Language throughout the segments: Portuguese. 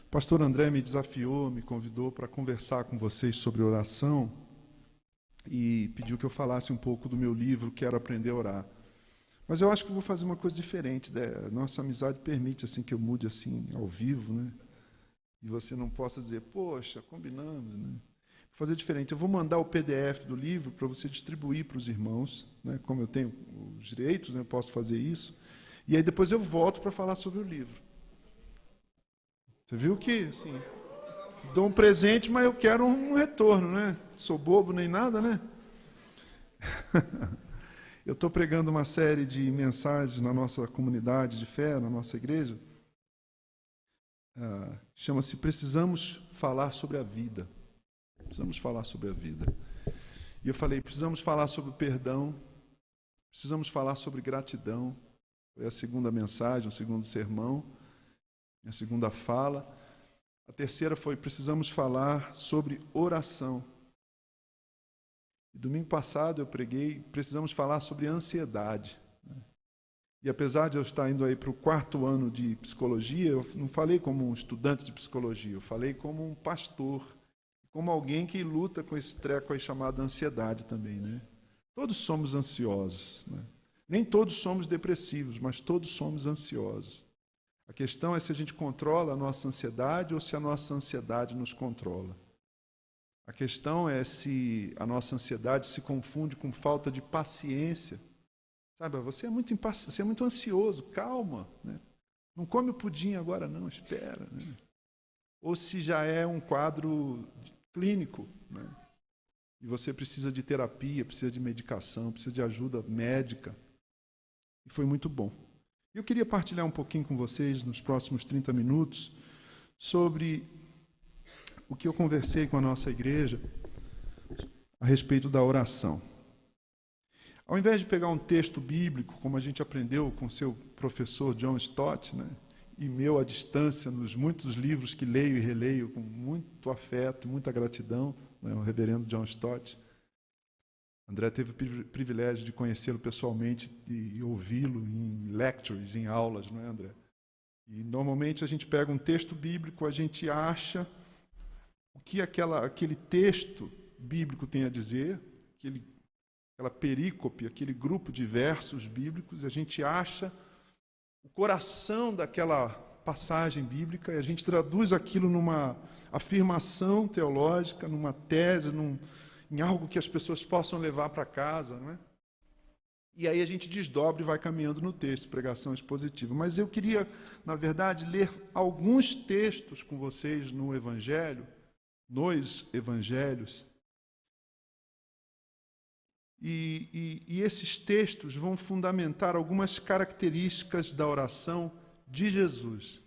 O pastor André me desafiou, me convidou para conversar com vocês sobre oração e pediu que eu falasse um pouco do meu livro, Quero Aprender a Orar. Mas eu acho que vou fazer uma coisa diferente. Nossa amizade permite assim que eu mude assim ao vivo, né? E você não possa dizer, poxa, combinamos, né? Vou fazer diferente. Eu vou mandar o PDF do livro para você distribuir para os irmãos, né? Como eu tenho os direitos, né? Eu posso fazer isso. E aí depois eu volto para falar sobre o livro. Você viu que, assim, dou um presente, mas eu quero um retorno, né? Sou bobo nem nada, né? Eu estou pregando uma série de mensagens na nossa comunidade de fé, na nossa igreja. Chama-se Precisamos Falar sobre a Vida. Precisamos falar sobre a vida. E eu falei, precisamos falar sobre o perdão, precisamos falar sobre gratidão. Foi a segunda mensagem, o segundo sermão. A segunda fala. A terceira foi, precisamos falar sobre oração. E domingo passado eu preguei, precisamos falar sobre ansiedade. E apesar de eu estar indo aí para o 4º ano de psicologia, eu não falei como um estudante de psicologia, eu falei como um pastor, como alguém que luta com esse treco aí chamado ansiedade também, né? Todos somos ansiosos, né? Nem todos somos depressivos, mas todos somos ansiosos. A questão é se a gente controla a nossa ansiedade ou se a nossa ansiedade nos controla. A questão é se a nossa ansiedade se confunde com falta de paciência. Sabe, você é muito impaciente, você é muito ansioso, calma, né? Não come o pudim agora não, espera, né? Ou se já é um quadro clínico, né? E você precisa de terapia, precisa de medicação, precisa de ajuda médica. E foi muito bom. Eu queria partilhar um pouquinho com vocês, nos próximos 30 minutos, sobre o que eu conversei com a nossa igreja a respeito da oração. Ao invés de pegar um texto bíblico, como a gente aprendeu com seu professor John Stott, né, e meu à distância, nos muitos livros que leio e releio com muito afeto, muita gratidão, né, o reverendo John Stott. André teve o privilégio de conhecê-lo pessoalmente e ouvi-lo em lectures, em aulas, não é, André? E normalmente a gente pega um texto bíblico, a gente acha o que aquele texto bíblico tem a dizer, aquela perícope, aquele grupo de versos bíblicos, a gente acha o coração daquela passagem bíblica e a gente traduz aquilo numa afirmação teológica, numa tese, em algo que as pessoas possam levar para casa, não é? E aí a gente desdobra e vai caminhando no texto, pregação expositiva. Mas eu queria, na verdade, ler alguns textos com vocês no Evangelho, nos Evangelhos. E esses textos vão fundamentar algumas características da oração de Jesus.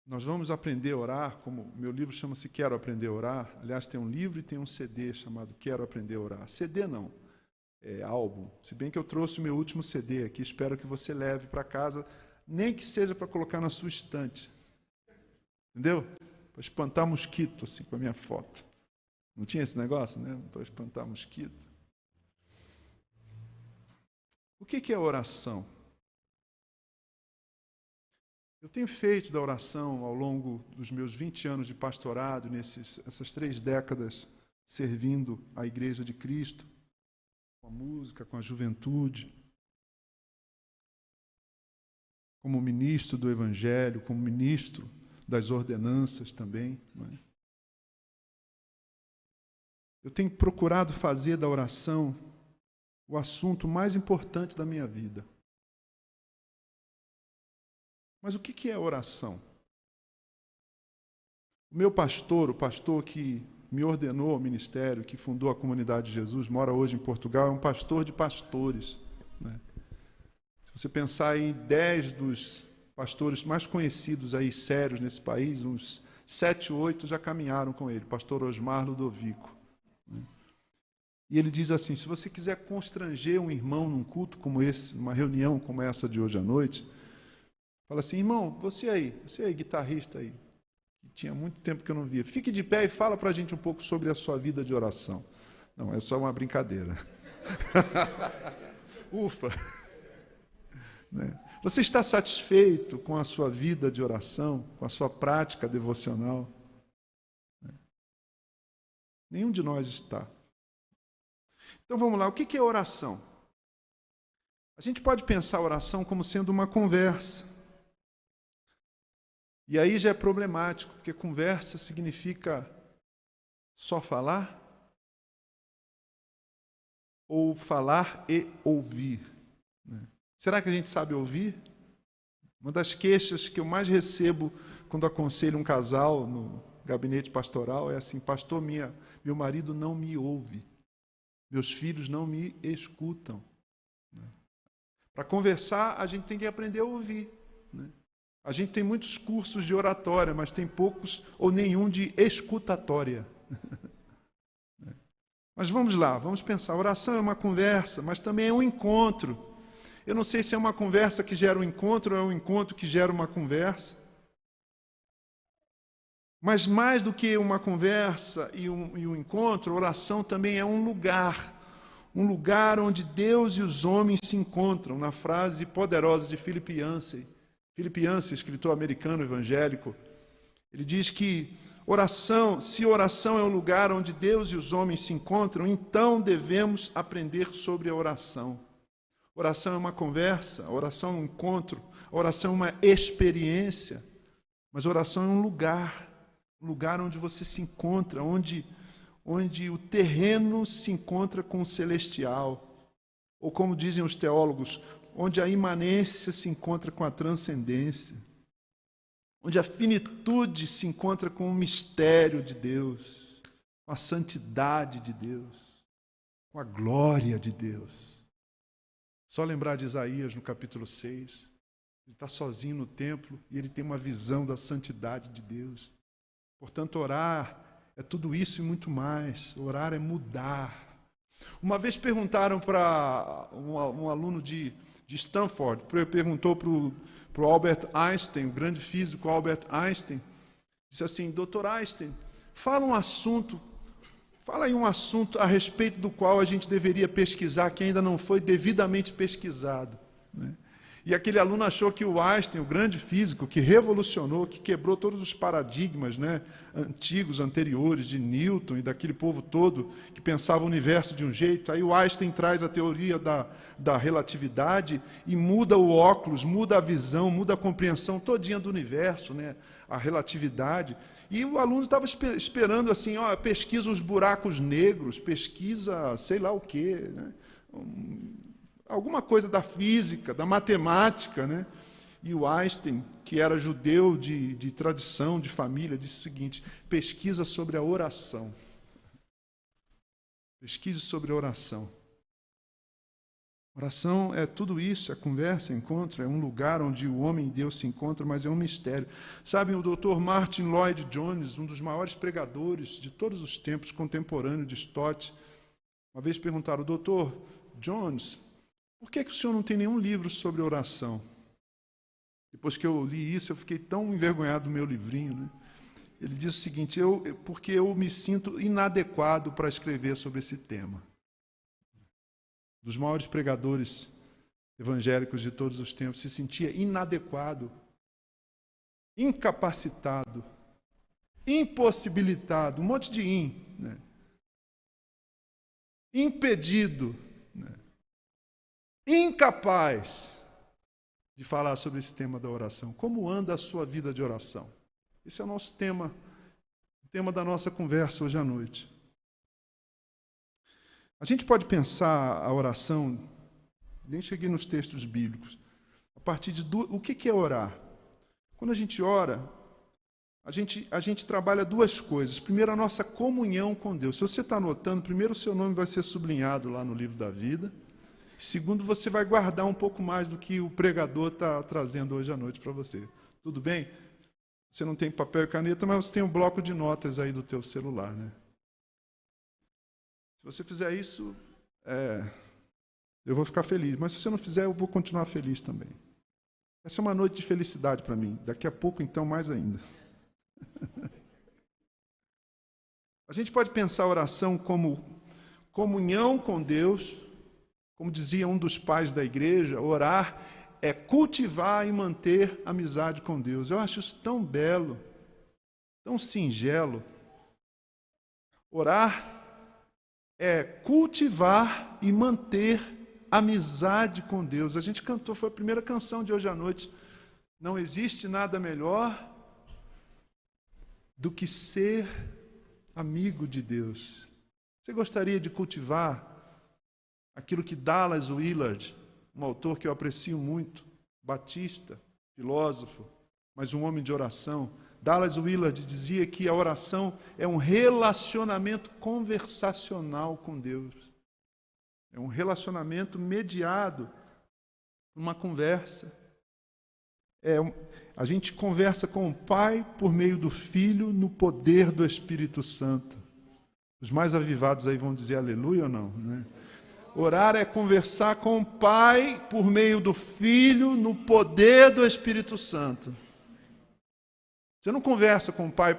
Nós vamos aprender a orar, como meu livro chama-se Quero Aprender a Orar. Aliás, tem um livro e tem um CD chamado Quero Aprender a Orar. CD não, é álbum. Se bem que eu trouxe o meu último CD aqui, espero que você leve para casa, nem que seja para colocar na sua estante. Entendeu? Para espantar mosquito, assim, com a minha foto. Não tinha esse negócio, né? Para espantar mosquito. O que é oração? Eu tenho feito da oração ao longo dos meus 20 anos de pastorado, essas 3 décadas servindo a Igreja de Cristo, com a música, com a juventude, como ministro do Evangelho, como ministro das ordenanças também, não é? Eu tenho procurado fazer da oração o assunto mais importante da minha vida. Mas o que é oração? O meu pastor, o pastor que me ordenou ao ministério, que fundou a Comunidade de Jesus, mora hoje em Portugal, é um pastor de pastores, né? Se você pensar em 10 dos pastores mais conhecidos aí, sérios nesse país, uns 7, 8 já caminharam com ele, pastor Osmar Ludovico. E ele diz assim, se você quiser constranger um irmão num culto como esse, numa reunião como essa de hoje à noite, fala assim, irmão, você aí, guitarrista aí, que tinha muito tempo que eu não via, fique de pé e fala para a gente um pouco sobre a sua vida de oração. Não, é só uma brincadeira. Ufa! Né? Você está satisfeito com a sua vida de oração, com a sua prática devocional? Nenhum de nós está. Então vamos lá, o que é oração? A gente pode pensar a oração como sendo uma conversa. E aí já é problemático, porque conversa significa só falar? Ou falar e ouvir? Será que a gente sabe ouvir? Uma das queixas que eu mais recebo quando aconselho um casal no gabinete pastoral é assim: pastor, meu marido não me ouve, meus filhos não me escutam. Para conversar, a gente tem que aprender a ouvir. A gente tem muitos cursos de oratória, mas tem poucos ou nenhum de escutatória. Mas vamos lá, vamos pensar. A oração é uma conversa, mas também é um encontro. Eu não sei se é uma conversa que gera um encontro ou é um encontro que gera uma conversa. Mas mais do que uma conversa e um encontro, a oração também é um lugar onde Deus e os homens se encontram, na frase poderosa de Philip Yancey. Philip Yancey, escritor americano evangélico, ele diz que se oração é um lugar onde Deus e os homens se encontram, então devemos aprender sobre a oração. Oração é uma conversa, a oração é um encontro, a oração é uma experiência, mas a oração é um lugar onde você se encontra, onde o terreno se encontra com o celestial, ou como dizem os teólogos, onde a imanência se encontra com a transcendência, onde a finitude se encontra com o mistério de Deus, com a santidade de Deus, com a glória de Deus. Só lembrar de Isaías no capítulo 6, ele está sozinho no templo e ele tem uma visão da santidade de Deus. Portanto, orar é tudo isso e muito mais. Orar é mudar. Uma vez perguntaram para um aluno de Stanford, perguntou para o Albert Einstein, o grande físico Albert Einstein, disse assim: Dr. Einstein, fala aí um assunto a respeito do qual a gente deveria pesquisar, que ainda não foi devidamente pesquisado. E aquele aluno achou que o Einstein, o grande físico, que revolucionou, que quebrou todos os paradigmas antigos, anteriores, de Newton e daquele povo todo que pensava o universo de um jeito. Aí o Einstein traz a teoria da relatividade e muda o óculos, muda a visão, muda a compreensão todinha do universo, a relatividade. E o aluno estava esperando assim, pesquisa os buracos negros, pesquisa sei lá o quê, alguma coisa da física, da matemática, E o Einstein, que era judeu de tradição, de família, disse o seguinte: pesquisa sobre a oração. Pesquise sobre a oração. Oração é tudo isso, é conversa, é encontro, é um lugar onde o homem e Deus se encontram, mas é um mistério. Sabem, o Dr. Martin Lloyd Jones, um dos maiores pregadores de todos os tempos, contemporâneo de Stott, uma vez perguntaram: Dr. Jones, por que o senhor não tem nenhum livro sobre oração? Depois que eu li isso, eu fiquei tão envergonhado do meu livrinho. Ele disse o seguinte: porque eu me sinto inadequado para escrever sobre esse tema. Dos maiores pregadores evangélicos de todos os tempos, se sentia inadequado, incapacitado, impossibilitado, um monte de impedido, incapaz de falar sobre esse tema da oração. Como anda a sua vida de oração? Esse é o nosso tema, o tema da nossa conversa hoje à noite. A gente pode pensar a oração, nem cheguei nos textos bíblicos, a partir de o que é orar? Quando a gente ora, a gente trabalha duas coisas. Primeiro, a nossa comunhão com Deus. Se você está anotando, primeiro o seu nome vai ser sublinhado lá no livro da vida. Segundo, você vai guardar um pouco mais do que o pregador está trazendo hoje à noite para você. Tudo bem? Você não tem papel e caneta, mas você tem um bloco de notas aí do teu celular, Se você fizer isso, eu vou ficar feliz. Mas se você não fizer, eu vou continuar feliz também. Essa é uma noite de felicidade para mim. Daqui a pouco, então, mais ainda. A gente pode pensar a oração como comunhão com Deus. Como dizia um dos pais da igreja, orar é cultivar e manter amizade com Deus. Eu acho isso tão belo, tão singelo. Orar é cultivar e manter amizade com Deus. A gente cantou, foi a primeira canção de hoje à noite. Não existe nada melhor do que ser amigo de Deus. Você gostaria de cultivar aquilo que Dallas Willard, um autor que eu aprecio muito, batista, filósofo, mas um homem de oração, Dallas Willard dizia que a oração é um relacionamento conversacional com Deus. É um relacionamento mediado por uma conversa. A gente conversa com o Pai por meio do Filho no poder do Espírito Santo. Os mais avivados aí vão dizer aleluia ou não, né? Orar é conversar com o Pai por meio do Filho no poder do Espírito Santo. Você não conversa com o Pai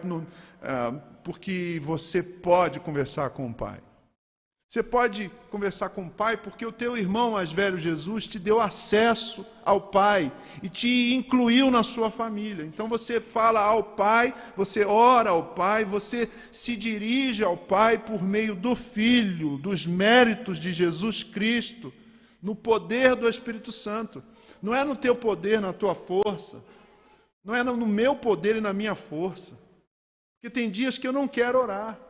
porque você pode conversar com o Pai. Você pode conversar com o Pai porque o teu irmão mais velho, Jesus, te deu acesso ao Pai e te incluiu na sua família. Então você fala ao Pai, você ora ao Pai, você se dirige ao Pai por meio do Filho, dos méritos de Jesus Cristo, no poder do Espírito Santo. Não é no teu poder, na tua força. Não é no meu poder e na minha força. Porque tem dias que eu não quero orar.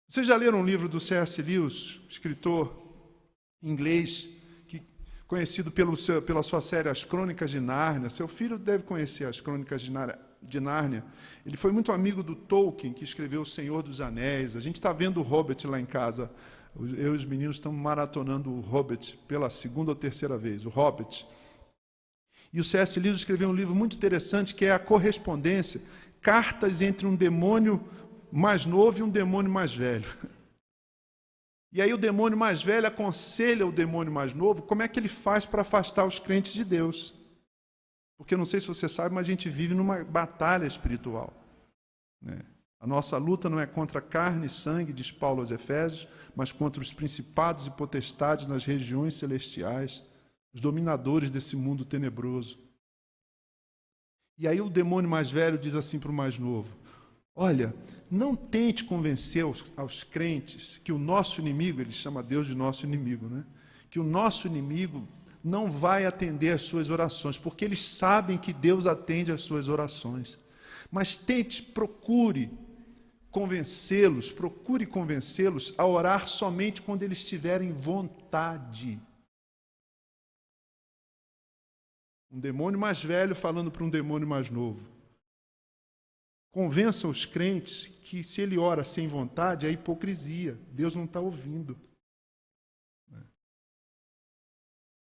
Vocês já leram um livro do C.S. Lewis, escritor inglês, conhecido pela sua série As Crônicas de Nárnia? Seu filho deve conhecer As Crônicas de Nárnia. Ele foi muito amigo do Tolkien, que escreveu O Senhor dos Anéis. A gente está vendo o Hobbit lá em casa. Eu e os meninos estamos maratonando o Hobbit pela segunda ou terceira vez, o Hobbit. E o C.S. Lewis escreveu um livro muito interessante, que é a correspondência, cartas entre um demônio mais novo e um demônio mais velho. E aí o demônio mais velho aconselha o demônio mais novo como é que ele faz para afastar os crentes de Deus. Porque eu não sei se você sabe, mas a gente vive numa batalha espiritual, né? A nossa luta não é contra carne e sangue, diz Paulo aos Efésios, mas contra os principados e potestades nas regiões celestiais, os dominadores desse mundo tenebroso. E aí o demônio mais velho diz assim para o mais novo: olha, não tente convencer aos crentes que o nosso inimigo, ele chama Deus de nosso inimigo, né? Que o nosso inimigo não vai atender às suas orações, porque eles sabem que Deus atende às suas orações. Mas procure convencê-los a orar somente quando eles tiverem vontade. Um demônio mais velho falando para um demônio mais novo. Convença os crentes que se ele ora sem vontade é hipocrisia. Deus não está ouvindo.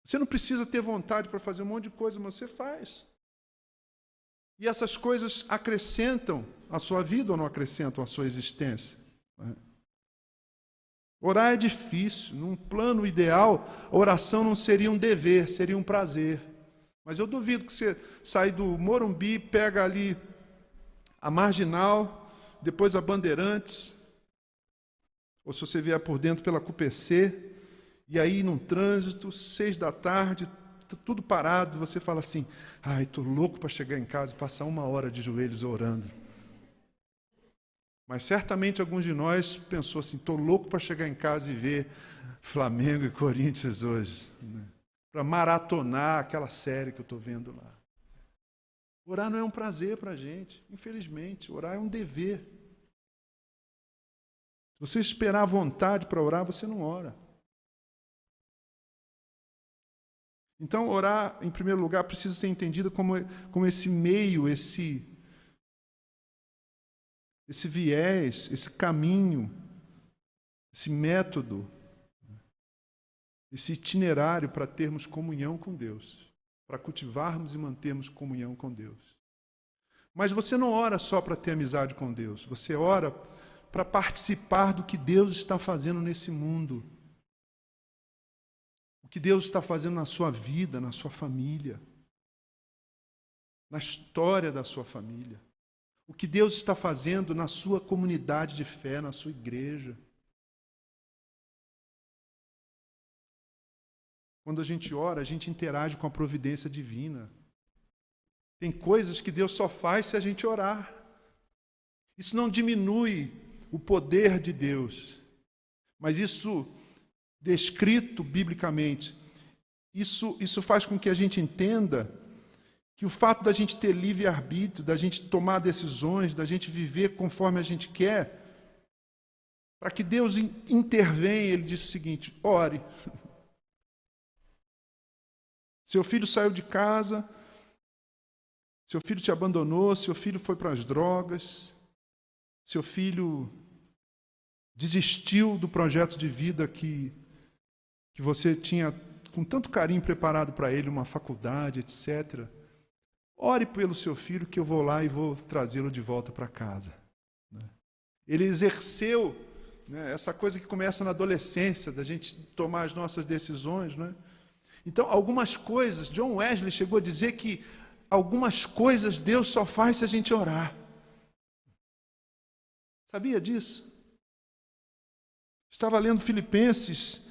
Você não precisa ter vontade para fazer um monte de coisa, mas você faz. E essas coisas acrescentam a sua vida ou não acrescentam a sua existência? Orar é difícil. Num plano ideal, a oração não seria um dever, seria um prazer. Mas eu duvido que você saia do Morumbi, pega ali a Marginal, depois a Bandeirantes, ou se você vier por dentro pela CUPC, e aí num trânsito, 6 da tarde, tudo parado, você fala assim: ai, estou louco para chegar em casa e passar 1 hora de joelhos orando. Mas certamente alguns de nós pensou assim: estou louco para chegar em casa e ver Flamengo e Corinthians hoje, né? Para maratonar aquela série que eu estou vendo lá. Orar não é um prazer para a gente, infelizmente. Orar é um dever. Se você esperar a vontade para orar, você não ora. Então, orar, em primeiro lugar, precisa ser entendido como esse meio, esse viés, esse caminho, esse método, esse itinerário para termos comunhão com Deus, para cultivarmos e mantermos comunhão com Deus. Mas você não ora só para ter amizade com Deus, você ora para participar do que Deus está fazendo nesse mundo. O que Deus está fazendo na sua vida, na sua família, na história da sua família. O que Deus está fazendo na sua comunidade de fé, na sua igreja. Quando a gente ora, a gente interage com a providência divina. Tem coisas que Deus só faz se a gente orar. Isso não diminui o poder de Deus, mas isso, descrito biblicamente, isso faz com que a gente entenda que o fato da gente ter livre-arbítrio, da gente tomar decisões, da gente viver conforme a gente quer, para que Deus intervenha, ele diz o seguinte: ore. Seu filho saiu de casa, seu filho te abandonou, seu filho foi para as drogas, seu filho desistiu do projeto de vida que você tinha com tanto carinho preparado para ele, uma faculdade, etc. Ore pelo seu filho que eu vou lá e vou trazê-lo de volta para casa. Ele exerceu, né, essa coisa que começa na adolescência, da gente tomar as nossas decisões. Né? Então, algumas coisas, John Wesley chegou a dizer que algumas coisas Deus só faz se a gente orar. Sabia disso? Estava lendo Filipenses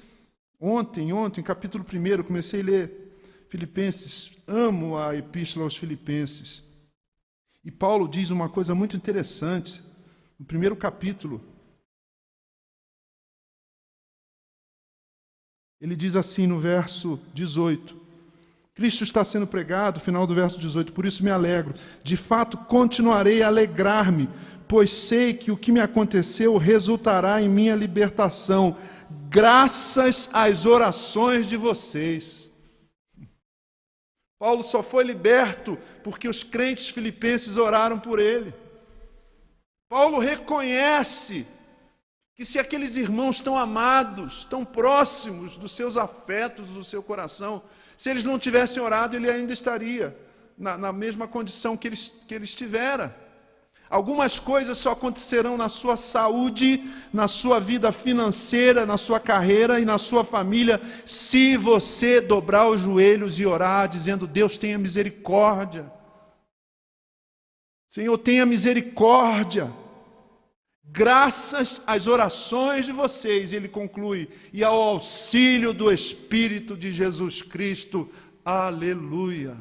ontem, capítulo 1, comecei a ler Filipenses, amo a epístola aos Filipenses. E Paulo diz uma coisa muito interessante, no primeiro capítulo. Ele diz assim no verso 18, Cristo está sendo pregado, final do verso 18, por isso me alegro. De fato, continuarei a alegrar-me, pois sei que o que me aconteceu resultará em minha libertação, graças às orações de vocês. Paulo só foi liberto porque os crentes filipenses oraram por ele. Paulo reconhece que se aqueles irmãos tão amados, tão próximos dos seus afetos, do seu coração, se eles não tivessem orado, ele ainda estaria na mesma condição que ele estivera. Algumas coisas só acontecerão na sua saúde, na sua vida financeira, na sua carreira e na sua família, se você dobrar os joelhos e orar, dizendo: Deus, tenha misericórdia. Senhor, tenha misericórdia. Graças às orações de vocês, ele conclui, e ao auxílio do Espírito de Jesus Cristo. Aleluia.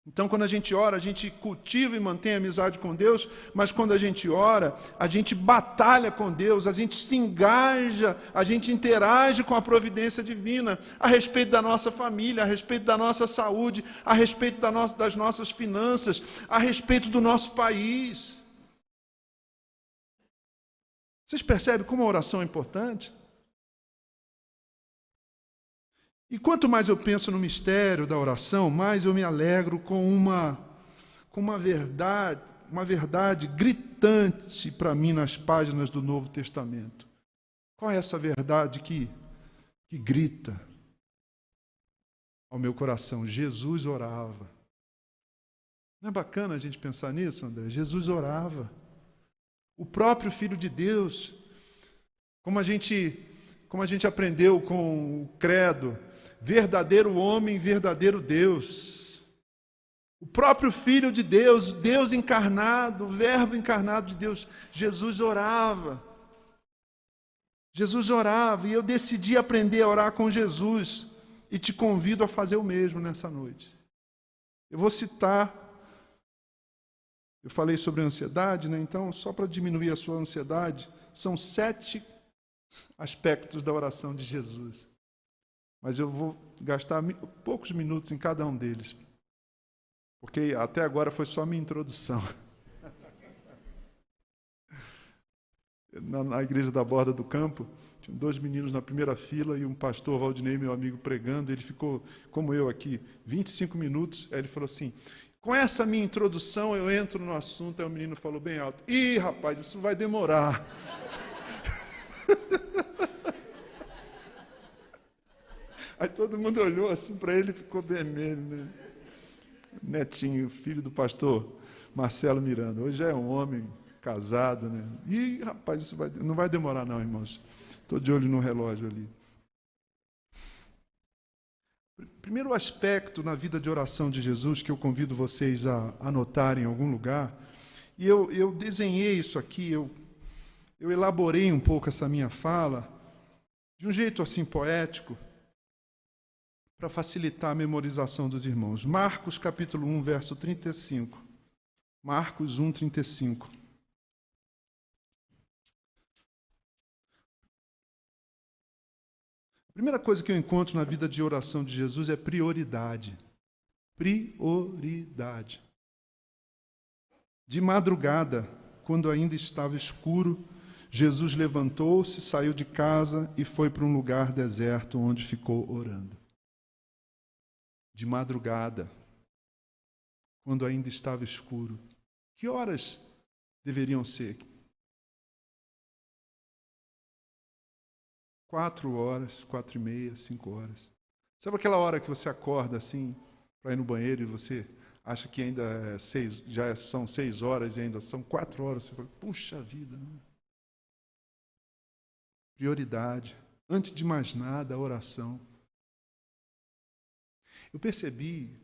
Então, quando a gente ora, a gente cultiva e mantém a amizade com Deus, mas quando a gente ora, a gente batalha com Deus, a gente se engaja, a gente interage com a providência divina, a respeito da nossa família, a respeito da nossa saúde, a respeito das nossas finanças, a respeito do nosso país. Vocês percebem como a oração é importante? E quanto mais eu penso no mistério da oração, mais eu me alegro com uma verdade gritante para mim nas páginas do Novo Testamento. Qual é essa verdade que grita ao meu coração? Jesus orava. Não é bacana a gente pensar nisso, André? Jesus orava. O próprio Filho de Deus, como a gente aprendeu com o credo, verdadeiro homem, verdadeiro Deus. O próprio Filho de Deus, Deus encarnado, o Verbo encarnado de Deus, Jesus orava. Jesus orava, e eu decidi aprender a orar com Jesus, e te convido a fazer o mesmo nessa noite. Eu vou citar, eu falei sobre a ansiedade, né? Então, só para diminuir a sua ansiedade, são 7 aspectos da oração de Jesus. Mas eu vou gastar poucos minutos em cada um deles, porque até agora foi só minha introdução. Na igreja da Borda do Campo, tinha 2 meninos na primeira fila e um pastor, Valdinei, meu amigo, pregando. Ele ficou, como eu aqui, 25 minutos. Aí ele falou assim: com essa minha introdução eu entro no assunto. Aí o menino falou bem alto: ih, rapaz, isso vai demorar. Aí todo mundo olhou assim para ele e ficou vermelho, né? Netinho, filho do pastor Marcelo Miranda. Hoje é um homem casado, né? Ih, rapaz, isso não vai demorar não, irmãos. Estou de olho no relógio ali. Primeiro aspecto na vida de oração de Jesus, que eu convido vocês a anotarem em algum lugar, e eu desenhei isso aqui, eu elaborei um pouco essa minha fala, de um jeito assim poético, para facilitar a memorização dos irmãos. Marcos, capítulo 1, verso 35. Marcos 1, 35. A primeira coisa que eu encontro na vida de oração de Jesus é prioridade. Prioridade. De madrugada, quando ainda estava escuro, Jesus levantou-se, saiu de casa e foi para um lugar deserto, onde ficou orando. De madrugada, quando ainda estava escuro. Que horas deveriam ser? 4 horas, 4:30, 5 horas. Sabe aquela hora que você acorda assim, para ir no banheiro e você acha que ainda já são 6 horas e ainda são 4 horas? Você fala, puxa vida, né? Prioridade. Antes de mais nada, a oração. Eu percebi,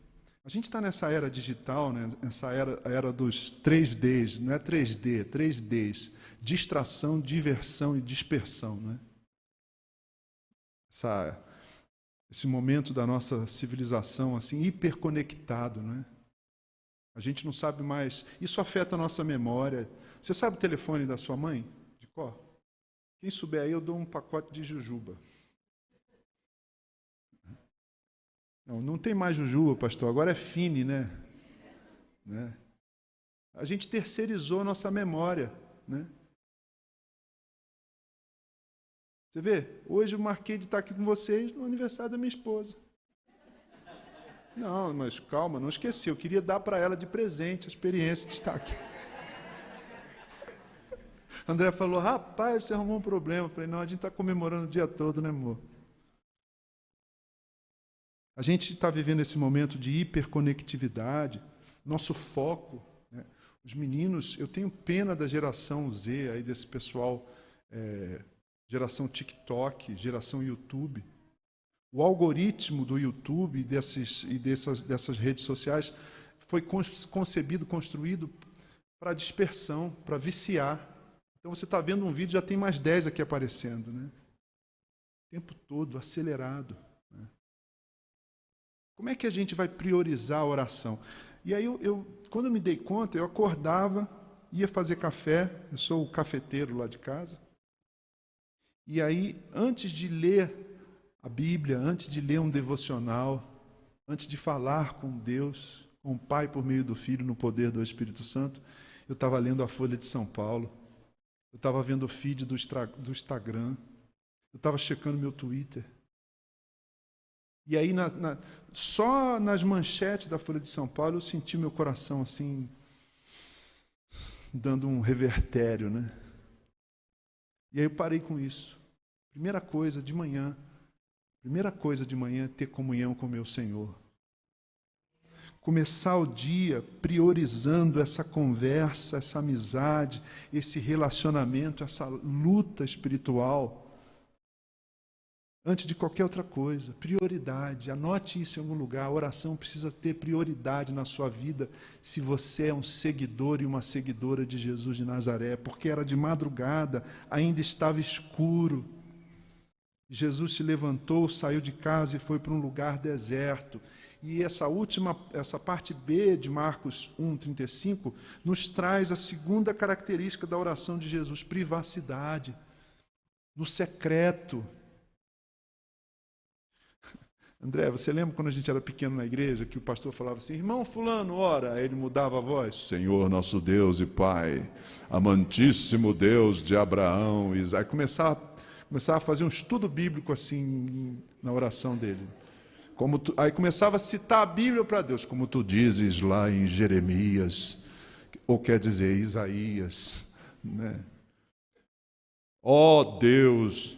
a gente está nessa era digital, né? Essa era dos 3Ds, não é 3D, 3Ds. Distração, diversão e dispersão, né? Esse momento da nossa civilização assim, hiperconectado, né? A gente não sabe mais. Isso afeta a nossa memória. Você sabe o telefone da sua mãe? De cor? Quem souber aí, eu dou um pacote de jujuba. Não tem mais jujuba, pastor. Agora é Fine, né? A gente terceirizou a nossa memória, né? Você vê? Hoje eu marquei de estar aqui com vocês no aniversário da minha esposa. Não, mas calma, não esqueci. Eu queria dar para ela de presente a experiência de estar aqui. André falou, rapaz, você arrumou um problema. Eu falei, não, a gente está comemorando o dia todo, né, amor? A gente está vivendo esse momento de hiperconectividade, nosso foco, né? Os meninos, eu tenho pena da geração Z, aí desse pessoal, geração TikTok, geração YouTube. O algoritmo do YouTube e dessas redes sociais foi concebido, construído para dispersão, para viciar. Então você está vendo um vídeo, já tem mais 10 aqui aparecendo, né? O tempo todo, acelerado. Né? Como é que a gente vai priorizar a oração? E aí, quando eu me dei conta, eu acordava, ia fazer café, eu sou o cafeteiro lá de casa, e aí, antes de ler a Bíblia, antes de ler um devocional, antes de falar com Deus, com o Pai por meio do Filho, no poder do Espírito Santo, eu estava lendo a Folha de São Paulo, eu estava vendo o feed do Instagram, eu estava checando meu Twitter. E aí, só nas manchetes da Folha de São Paulo, eu senti meu coração assim, dando um revertério, né? E aí eu parei com isso. Primeira coisa de manhã é ter comunhão com o meu Senhor. Começar o dia priorizando essa conversa, essa amizade, esse relacionamento, essa luta espiritual. Antes de qualquer outra coisa, prioridade. Anote isso em algum lugar. A oração precisa ter prioridade na sua vida se você é um seguidor e uma seguidora de Jesus de Nazaré, porque era de madrugada, ainda estava escuro. Jesus se levantou, saiu de casa e foi para um lugar deserto. E essa parte B de Marcos 1:35, nos traz a segunda característica da oração de Jesus, privacidade, no secreto. André, você lembra quando a gente era pequeno na igreja, que o pastor falava assim, irmão fulano, ora, aí ele mudava a voz, Senhor nosso Deus e Pai, amantíssimo Deus de Abraão, Isaac, começava a fazer um estudo bíblico assim, na oração dele. Aí começava a citar a Bíblia para Deus, como tu dizes lá em Jeremias, ou quer dizer Isaías, né? Ó Deus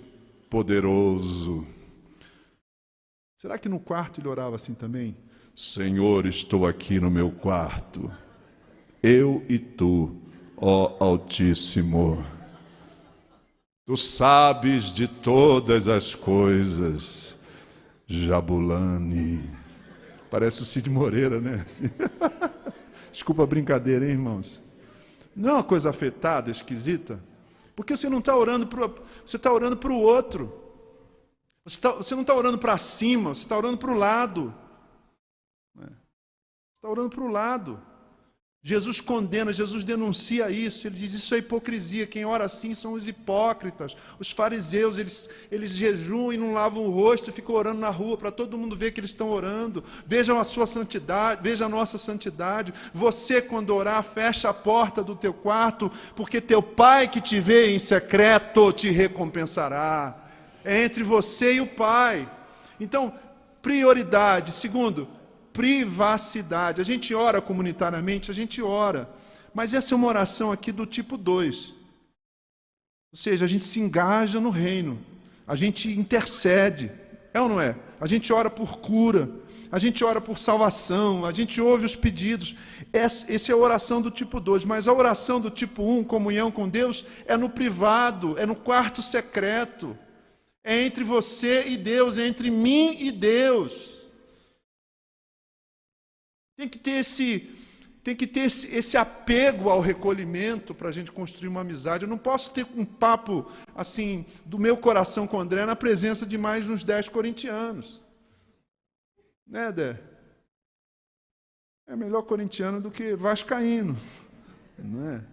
poderoso. Será que no quarto ele orava assim também? Senhor, estou aqui no meu quarto, eu e tu, ó Altíssimo. Tu sabes de todas as coisas. Jabulani. Parece o Cid Moreira, né? Assim. Desculpa a brincadeira, hein, irmãos? Não é uma coisa afetada, esquisita? Porque você não está orando para você está orando para o outro. Você não está orando para cima, você está orando para o lado. Você está orando para o lado. Jesus condena, Jesus denuncia isso, ele diz, isso é hipocrisia, quem ora assim são os hipócritas, os fariseus, eles jejuam e não lavam o rosto, ficam orando na rua, para todo mundo ver que eles estão orando, vejam a sua santidade, vejam a nossa santidade, você quando orar, fecha a porta do teu quarto, porque teu Pai que te vê em secreto te recompensará, é entre você e o Pai. Então, prioridade. Segundo, privacidade. A gente ora comunitariamente, a gente ora. Mas essa é uma oração aqui do tipo 2. Ou seja, a gente se engaja no reino. A gente intercede. É ou não é? A gente ora por cura. A gente ora por salvação. A gente ouve os pedidos. Essa é a oração do tipo 2. Mas a oração do tipo 1, comunhão com Deus, é no privado, é no quarto secreto. É entre você e Deus, é entre mim e Deus. Tem que ter esse apego ao recolhimento para a gente construir uma amizade. Eu não posso ter um papo assim do meu coração com o André na presença de mais uns 10 corintianos. Né, Dé? É melhor corintiano do que vascaíno. Não é?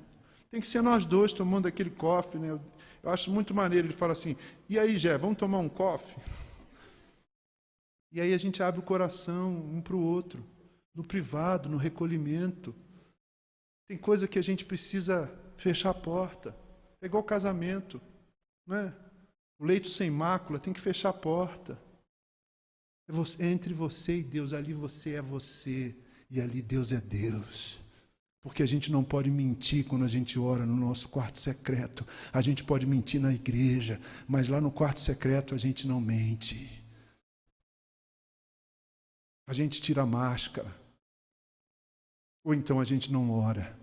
Tem que ser nós dois tomando aquele coffee, né? Eu acho muito maneiro. Ele fala assim, e aí, Gé, vamos tomar um coffee? E aí a gente abre o coração um para o outro. No privado, no recolhimento. Tem coisa que a gente precisa fechar a porta. É igual casamento. Não é? O leito sem mácula tem que fechar a porta. É entre você e Deus. Ali você é você. E ali Deus é Deus. Porque a gente não pode mentir quando a gente ora no nosso quarto secreto. A gente pode mentir na igreja. Mas lá no quarto secreto a gente não mente. A gente tira a máscara. Ou então a gente não ora.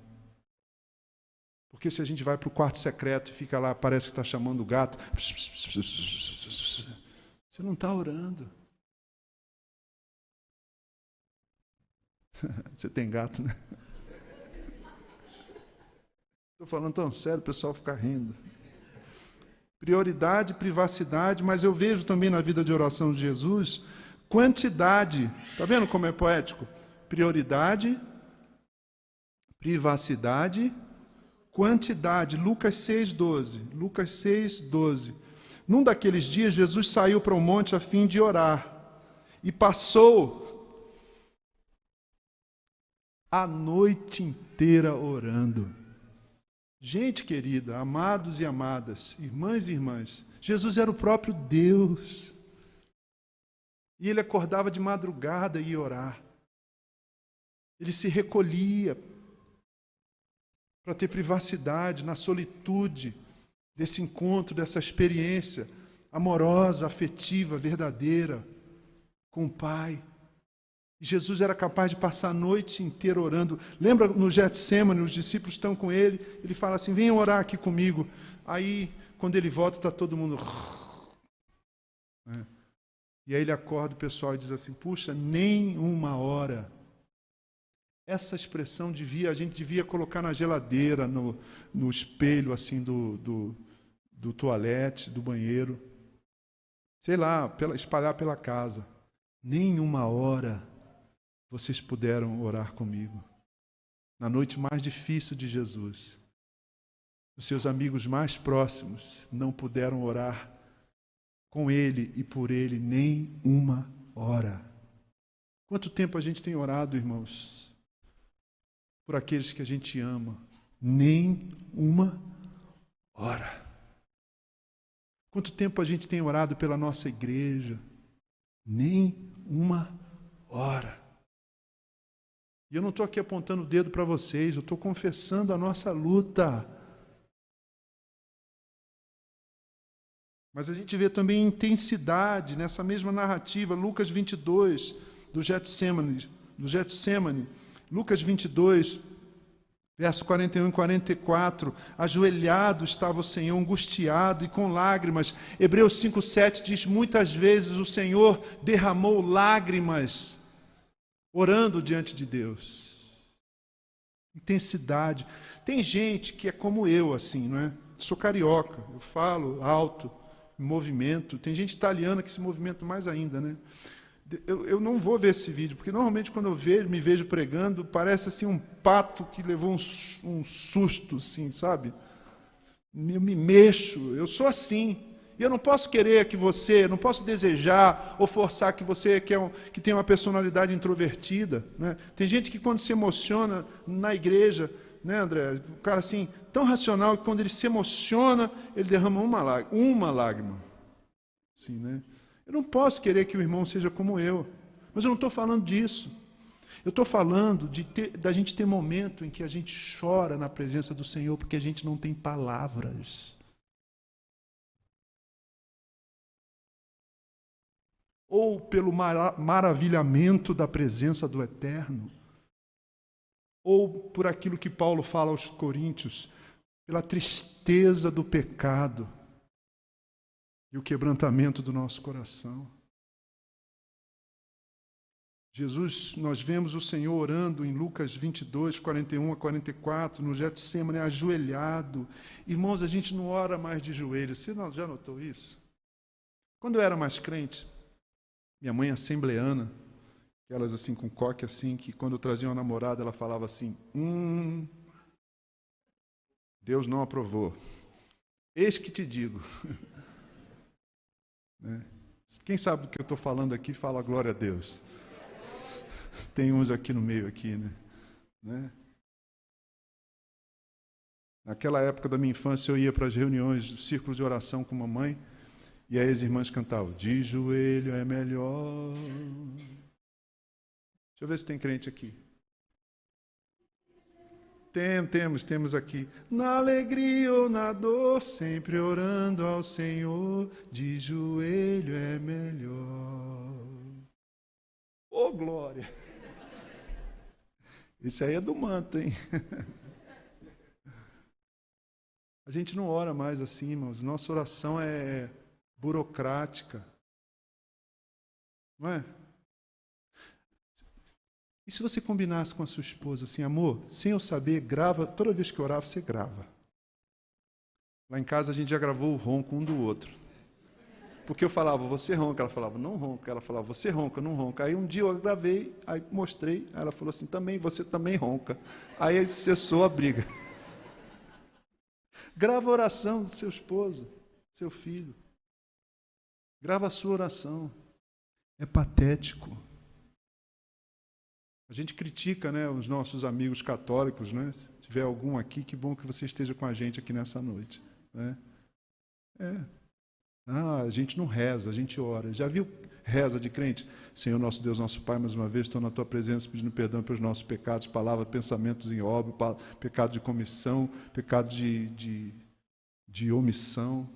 Porque se a gente vai para o quarto secreto e fica lá, parece que está chamando o gato, você não está orando. Você tem gato, né? Estou falando tão sério, o pessoal fica rindo. Prioridade, privacidade, mas eu vejo também na vida de oração de Jesus, quantidade. Está vendo como é poético? Prioridade, privacidade, quantidade. Lucas 6,12. Lucas 6,12. Num daqueles dias, Jesus saiu para o monte a fim de orar. E passou a noite inteira orando. Gente querida, amados e amadas, irmãs e irmãs, Jesus era o próprio Deus. E ele acordava de madrugada e ia orar. Ele se recolhia para ter privacidade, na solitude desse encontro, dessa experiência amorosa, afetiva, verdadeira com o Pai. E Jesus era capaz de passar a noite inteira orando. Lembra no Getsemane, os discípulos estão com ele, ele fala assim, venham orar aqui comigo. Aí, quando ele volta, está todo mundo... E aí ele acorda o pessoal e diz assim, puxa, nem uma hora. Essa expressão a gente devia colocar na geladeira, no espelho assim do toalete, do banheiro. Sei lá, espalhar pela casa. Nem uma hora vocês puderam orar comigo. Na noite mais difícil de Jesus. Os seus amigos mais próximos não puderam orar com ele e por ele nem uma hora. Quanto tempo a gente tem orado, irmãos? Por aqueles que a gente ama, nem uma hora. Quanto tempo a gente tem orado pela nossa igreja? Nem uma hora. E eu não estou aqui apontando o dedo para vocês, eu estou confessando a nossa luta. Mas a gente vê também intensidade nessa mesma narrativa, Lucas 22, do Getsemane. Lucas 22, verso 41 e 44, ajoelhado estava o Senhor, angustiado e com lágrimas. Hebreus 5,7 diz, muitas vezes o Senhor derramou lágrimas, orando diante de Deus. Intensidade. Tem gente que é como eu, assim, não é? Sou carioca, eu falo alto, em movimento. Tem gente italiana que se movimenta mais ainda, né? Eu não vou ver esse vídeo, porque normalmente quando eu me vejo pregando, parece assim um pato que levou um susto, assim, sabe? Eu me mexo, eu sou assim. E eu não posso querer que você, não posso desejar ou forçar que você que tem uma personalidade introvertida, né? Tem gente que quando se emociona na igreja, né, André? O cara assim, tão racional que quando ele se emociona, ele derrama uma lágrima. Assim, né? Eu não posso querer que o irmão seja como eu, mas eu não estou falando disso. Eu estou falando da gente ter momento em que a gente chora na presença do Senhor porque a gente não tem palavras. Ou pelo maravilhamento da presença do Eterno, ou por aquilo que Paulo fala aos Coríntios, pela tristeza do pecado e o quebrantamento do nosso coração. Jesus, nós vemos o Senhor orando em Lucas 22, 41 a 44, no Getsêmani, ajoelhado. Irmãos, a gente não ora mais de joelhos. Você já notou isso? Quando eu era mais crente, minha mãe assembleana, aquelas assim com coque assim, que quando eu trazia uma namorada, ela falava assim, Deus não aprovou. Eis que te digo. Né? Quem sabe do que eu estou falando aqui, fala glória a Deus. Tem uns aqui no meio, aqui, né? Naquela época da minha infância, eu ia para as reuniões do círculo de oração com mamãe, e aí as irmãs cantavam, de joelho é melhor. Deixa eu ver se tem crente aqui. Temos aqui. Na alegria ou na dor, sempre orando ao Senhor, de joelho é melhor. Ô, glória! Esse aí é do manto, hein? A gente não ora mais assim, irmãos. Nossa oração é burocrática. Não é? E se você combinasse com a sua esposa assim, amor, sem eu saber, grava, toda vez que eu orar, você grava. Lá em casa a gente já gravou o ronco um do outro. Porque eu falava, você ronca, ela falava, não ronca. Ela falava, você ronca, não ronca. Aí um dia eu gravei, aí mostrei, aí ela falou assim, você também ronca. Aí cessou a briga. Grava a oração do seu esposo, seu filho. Grava a sua oração. É patético. A gente critica, né, os nossos amigos católicos, né? Se tiver algum aqui, que bom que você esteja com a gente aqui nessa noite. Né? A gente não reza, a gente ora. Já viu reza de crente? Senhor nosso Deus, nosso Pai, mais uma vez estou na Tua presença pedindo perdão pelos nossos pecados, palavras, pensamentos em obra, pecado de comissão, pecado de omissão.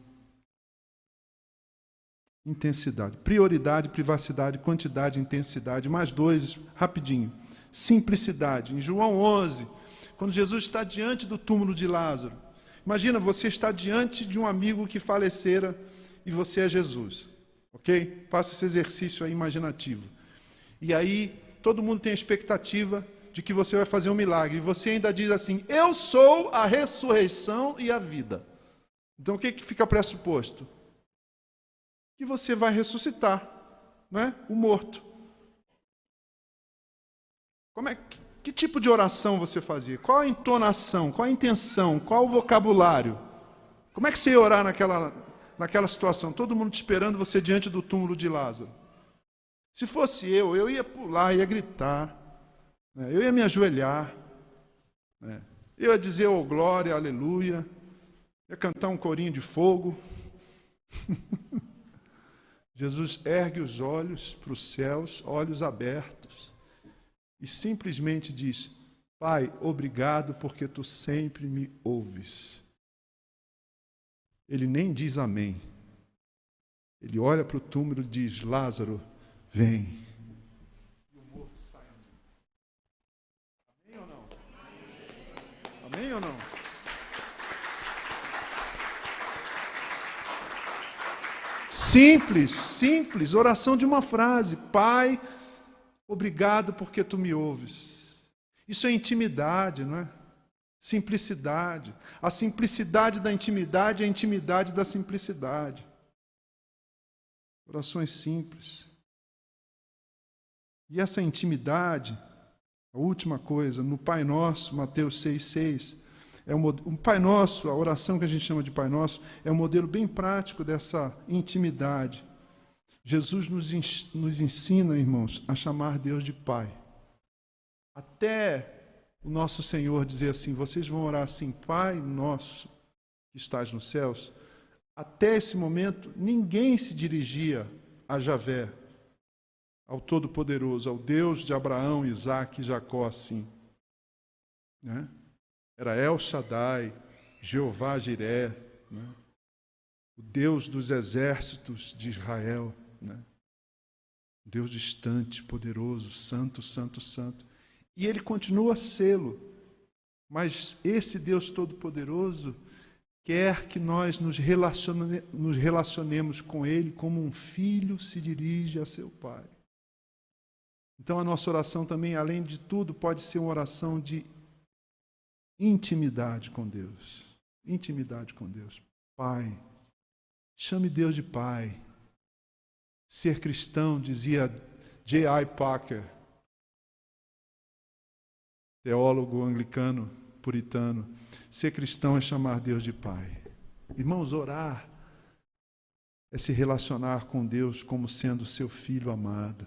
Intensidade. Prioridade, privacidade, quantidade, intensidade. Mais dois, rapidinho. Simplicidade. Em João 11, quando Jesus está diante do túmulo de Lázaro, imagina, você está diante de um amigo que falecera e você é Jesus. Ok? Faça esse exercício aí imaginativo. E aí, todo mundo tem a expectativa de que você vai fazer um milagre. E você ainda diz assim, eu sou a ressurreição e a vida. Então, o que fica pressuposto? Que você vai ressuscitar, né? O morto. Que tipo de oração você fazia? Qual a entonação? Qual a intenção? Qual o vocabulário? Como é que você ia orar naquela situação? Todo mundo te esperando, você diante do túmulo de Lázaro. Se fosse eu ia pular, ia gritar, né? Eu ia me ajoelhar, né? Eu ia dizer, oh glória, aleluia, ia cantar um corinho de fogo. Jesus ergue os olhos para os céus, olhos abertos, e simplesmente diz, Pai, obrigado porque Tu sempre me ouves. Ele nem diz amém. Ele olha para o túmulo e diz, Lázaro, vem. E o morto sai. Amém ou não? Amém ou não? Simples, oração de uma frase. Pai, obrigado porque Tu me ouves. Isso é intimidade, não é? Simplicidade. A simplicidade da intimidade é a intimidade da simplicidade. Orações simples. E essa intimidade, a última coisa, no Pai Nosso, Mateus 6,6, um Pai Nosso, a oração que a gente chama de Pai Nosso, é um modelo bem prático dessa intimidade. Jesus nos ensina, irmãos, a chamar Deus de Pai. Até o nosso Senhor dizer assim, vocês vão orar assim, Pai Nosso, que estás nos céus. Até esse momento, ninguém se dirigia a Javé, ao Todo-Poderoso, ao Deus de Abraão, Isaque e Jacó, assim. Né? Era El Shaddai, Jeová Jiré, né? O Deus dos exércitos de Israel, né? Deus distante, poderoso, santo, santo, santo. E ele continua a sê-lo. Mas esse Deus Todo-Poderoso quer que nós nos relacionemos com ele como um filho se dirige a seu pai. Então a nossa oração também, além de tudo, pode ser uma oração de intimidade com Deus. Intimidade com Deus. Pai. Chame Deus de Pai. Ser cristão, dizia J.I. Packer, teólogo anglicano, puritano, ser cristão é chamar Deus de Pai. Irmãos, orar é se relacionar com Deus como sendo seu filho amado,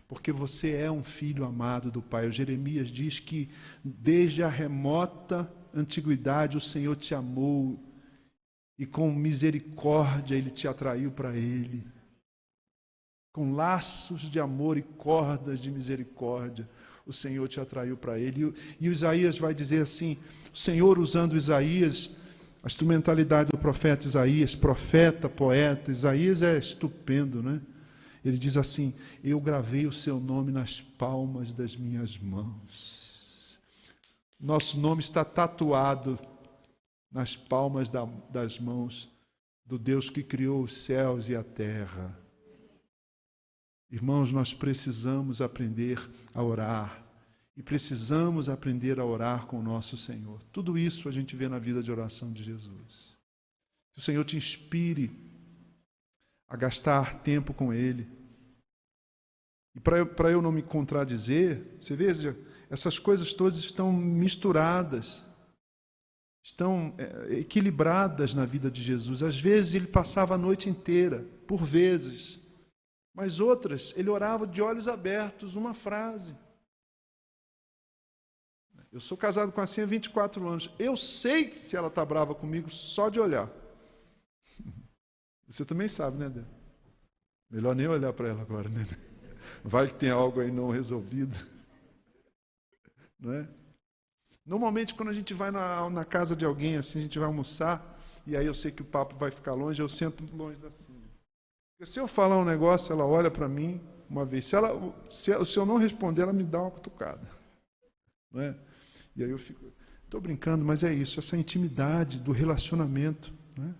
porque você é um filho amado do Pai. O Jeremias diz que desde a remota antiguidade o Senhor te amou e com misericórdia Ele te atraiu para Ele. Com laços de amor e cordas de misericórdia, o Senhor te atraiu para Ele. E Isaías vai dizer assim, o Senhor usando Isaías, a instrumentalidade do profeta Isaías, profeta, poeta, Isaías é estupendo, né? Ele diz assim, eu gravei o seu nome nas palmas das minhas mãos. Nosso nome está tatuado nas palmas das mãos do Deus que criou os céus e a terra. Irmãos, nós precisamos aprender a orar e precisamos aprender a orar com o nosso Senhor. Tudo isso a gente vê na vida de oração de Jesus. Que o Senhor te inspire a gastar tempo com Ele. E para eu não me contradizer, você veja, essas coisas todas estão misturadas, estão equilibradas na vida de Jesus. Às vezes Ele passava a noite inteira, por vezes. Mas outras, ele orava de olhos abertos, uma frase. Eu sou casado com a Cinha há 24 anos. Eu sei que se ela está brava comigo só de olhar. Você também sabe, né, Dê? Melhor nem olhar para ela agora, né? Vai que tem algo aí não resolvido. Não é? Normalmente, quando a gente vai na casa de alguém, assim, a gente vai almoçar, e aí eu sei que o papo vai ficar longe, eu sento longe da Cinha. Se eu falar um negócio, ela olha para mim uma vez. Se eu não responder, ela me dá uma cutucada. Não é? E aí eu fico... Estou brincando, mas é isso, essa intimidade do relacionamento. Não é?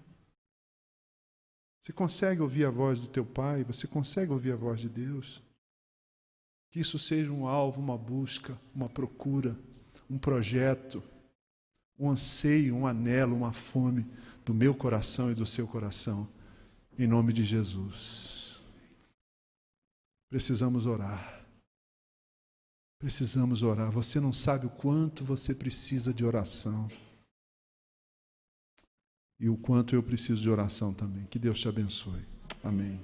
Você consegue ouvir a voz do teu Pai? Você consegue ouvir a voz de Deus? Que isso seja um alvo, uma busca, uma procura, um projeto, um anseio, um anelo, uma fome do meu coração e do seu coração. Em nome de Jesus. Precisamos orar. Precisamos orar. Você não sabe o quanto você precisa de oração. E o quanto eu preciso de oração também. Que Deus te abençoe. Amém.